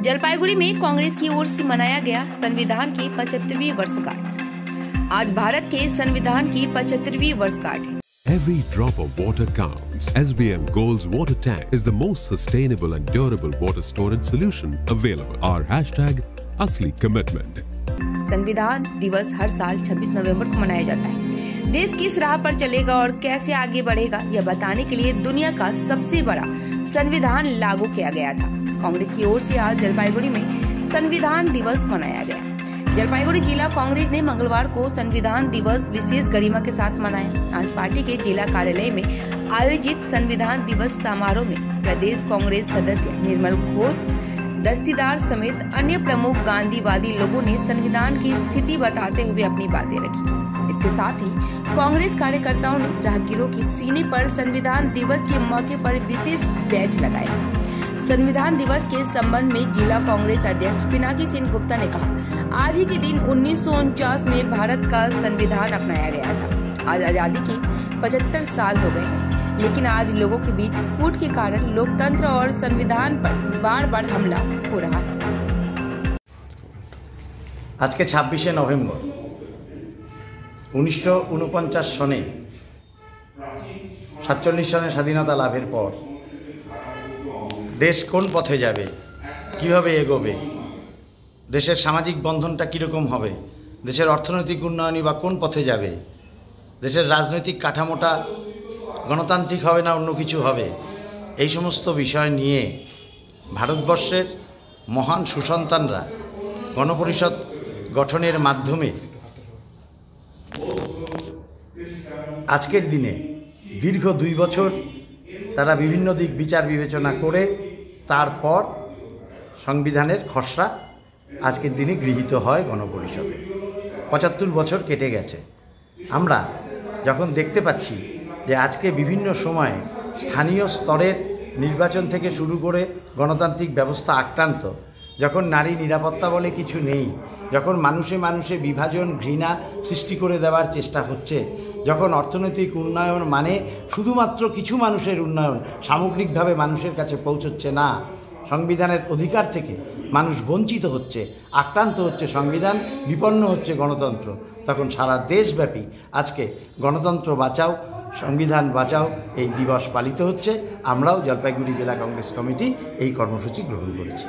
जलपाईगुड़ी में कांग्रेस की ओर से मनाया गया संविधान की 75वीं वर्षगांठ। आज भारत के संविधान की 75वीं वर्षगांठ है। Every drop of water counts. SBM Gold's water tank is the most sustainable and durable water storage solution available. Our hashtag असली commitment. संविधान दिवस हर साल 26 नवंबर को मनाया जाता है। देश किस राह पर चलेगा और कैसे आगे बढ़ेगा, यह बताने के लिए दुनिया का सबसे बड़ा संविधान लागू किया गया था। कांग्रेस की ओर से आज जलपाईगुड़ी में संविधान दिवस मनाया गया। जलपाईगुड़ी जिला कांग्रेस ने मंगलवार को संविधान दिवस विशेष गरिमा के साथ मनाया। आज पार्टी के जिला कार्यालय में आयोजित संविधान दिवस समारोह में प्रदेश कांग्रेस सदस्य निर्मल घोष, दस्तीदार समेत अन्य प्रमुख गांधीवादी लोगों ने संविधान की स्थिति बताते हुए अपनी बातें रखी। इसके साथ ही कांग्रेस कार्यकर्ताओं ने राहगीरों की सीने पर संविधान दिवस के मौके पर विशेष बैच लगाए। संविधान दिवस के संबंध में जिला कांग्रेस अध्यक्ष पिनाकी सिंह गुप्ता ने कहा, आज ही के दिन 1949 में भारत का संविधान अपनाया गया था। आज आजादी के 75 साल हो गए हैं, लेकिन आज लोगों के बीच फूट के कारण लोकतंत्र और संविधान पर बार बार हमला हो रहा है। आज के 26 नवम्बर 1949 सने 47 सने स्वाधीनता लाभेर पर देश कोन पथे जाबे, किभाबे एगोबे, देशेर सामाजिक बंधनटा किरकम हबे, देशेर अर्थनैतिक उन्नयनई बा कोन पथे जाबे, देशेर राजनैतिक काठामोटा गणतांत्रिक हबे ना अन्य किछु हबे, এই সমস্ত বিষয় নিয়ে ভারতবর্ষের মহান সুসন্তানরা গণপরিষদ গঠনের মাধ্যমে আজকের দিনে দীর্ঘ 2 বছর তারা বিভিন্ন দিক বিচার বিবেচনা করে তারপর সংবিধানের খসড়া আজকের দিনে গৃহীত হয় গণপরিষদে। 75 বছর কেটে গেছে। আমরা যখন দেখতে পাচ্ছি যে আজকে বিভিন্ন সময়ে স্থানীয় স্তরের নির্বাচন থেকে শুরু করে গণতান্ত্রিক ব্যবস্থা আক্রান্ত, যখন নারী নিরাপত্তা বলে কিছু নেই, যখন মানুষে মানুষে বিভাজন ঘৃণা সৃষ্টি করে দেওয়ার চেষ্টা হচ্ছে, যখন অর্থনৈতিক উন্নয়ন মানে শুধুমাত্র কিছু মানুষের উন্নয়ন, সামগ্রিকভাবে মানুষের কাছে পৌঁছচ্ছে না, সংবিধানের অধিকার থেকে মানুষ বঞ্চিত হচ্ছে, আক্রান্ত হচ্ছে সংবিধান, বিপন্ন হচ্ছে গণতন্ত্র, তখন সারা দেশব্যাপী আজকে গণতন্ত্র বাঁচাও সংবিধান বাঁচাও এই দিবস পালিত হচ্ছে। আমরাও জলপাইগুড়ি জেলা কংগ্রেস কমিটি এই কর্মসূচি গ্রহণ করেছি।